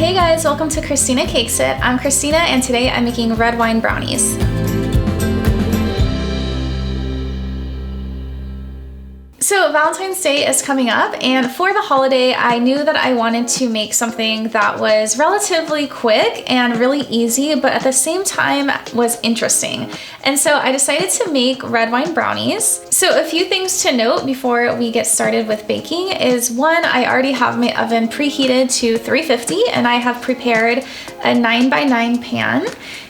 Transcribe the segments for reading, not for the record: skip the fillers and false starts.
Hey guys, welcome to Christina Cakes It. I'm Christina and today I'm making red wine brownies. So Valentine's Day is coming up, and for the holiday I knew that I wanted to make something that was relatively quick and really easy, but at the same time was interesting. And so I decided to make red wine brownies. So a few things to note before we get started with baking is, one, I already have my oven preheated to 350 and I have prepared a 9x9 pan.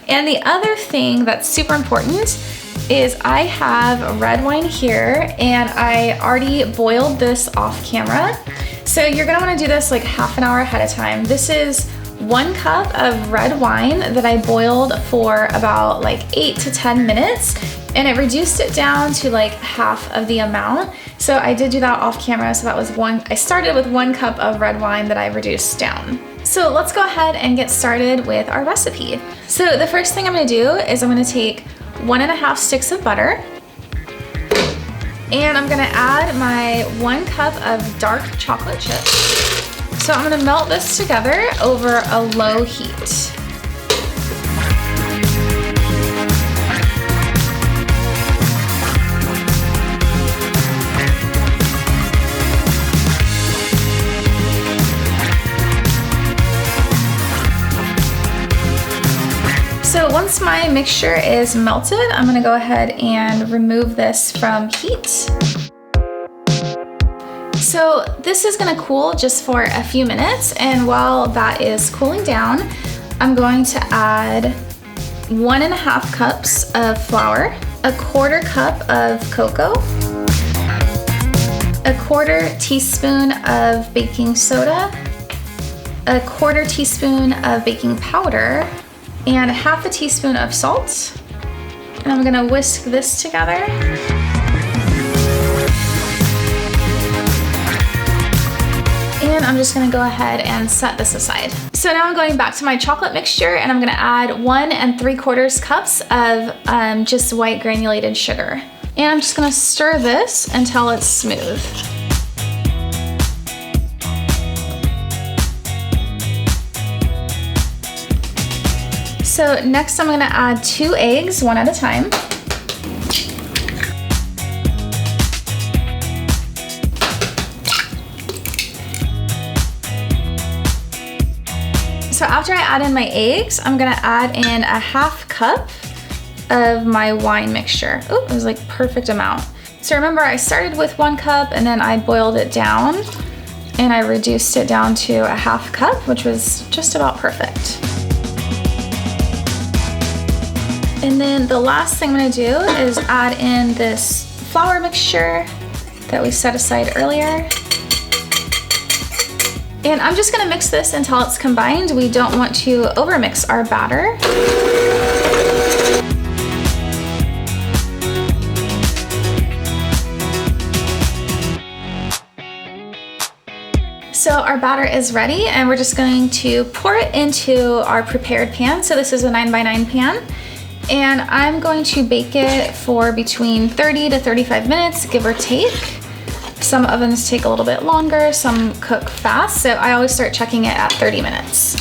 And the other thing that's super important is I have red wine here and I already boiled this off camera. So you're gonna wanna do this like half an hour ahead of time. This is 1 cup of red wine that I boiled for about like 8 to 10 minutes, and it reduced it down to like half of the amount. So I did do that off camera. So that was I started with 1 cup of red wine that I reduced down. So let's go ahead and get started with our recipe. So the first thing I'm gonna do is I'm gonna take 1.5 sticks of butter, and I'm gonna add my 1 cup of dark chocolate chips. So I'm gonna melt this together over a low heat. So once my mixture is melted, I'm gonna go ahead and remove this from heat. So this is gonna cool just for a few minutes, and while that is cooling down, I'm going to add 1.5 cups of flour, 1/4 cup of cocoa, 1/4 teaspoon of baking soda, 1/4 teaspoon of baking powder, and 1/2 teaspoon of salt. And I'm gonna whisk this together. And I'm just gonna go ahead and set this aside. So now I'm going back to my chocolate mixture, and I'm gonna add 1 3/4 cups of just white granulated sugar. And I'm just gonna stir this until it's smooth. So next I'm gonna add 2 eggs, 1 at a time. So after I add in my eggs, I'm gonna add in 1/2 cup of my wine mixture. Oh, it was like perfect amount. So remember, I started with 1 cup and then I boiled it down and I reduced it down to 1/2 cup, which was just about perfect. And then the last thing I'm gonna do is add in this flour mixture that we set aside earlier. And I'm just gonna mix this until it's combined. We don't want to overmix our batter. So our batter is ready, and we're just going to pour it into our prepared pan. So this is a 9x9 pan. And I'm going to bake it for between 30 to 35 minutes, give or take. Some ovens take a little bit longer, some cook fast, so I always start checking it at 30 minutes.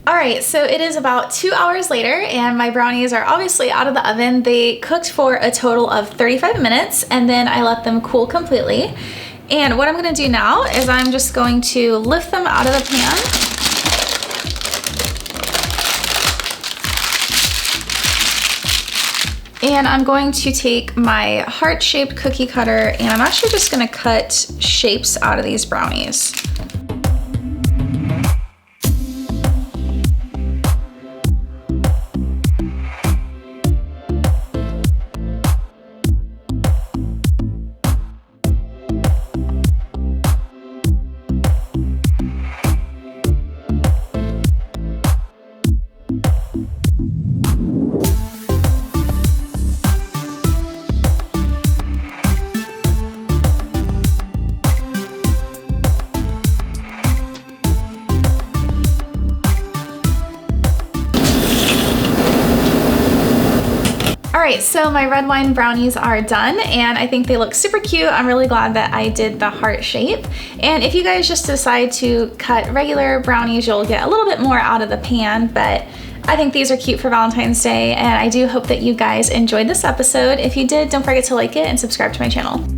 Alright, so it is about 2 hours later and my brownies are obviously out of the oven. They cooked for a total of 35 minutes and then I let them cool completely. And what I'm going to do now is I'm just going to lift them out of the pan. And I'm going to take my heart-shaped cookie cutter and I'm actually just going to cut shapes out of these brownies. right, so my red wine brownies are done and I think they look super cute. I'm really glad that I did the heart shape. And if you guys just decide to cut regular brownies, you'll get a little bit more out of the pan, but I think these are cute for Valentine's Day, and I do hope that you guys enjoyed this episode. If you did, don't forget to like it and subscribe to my channel.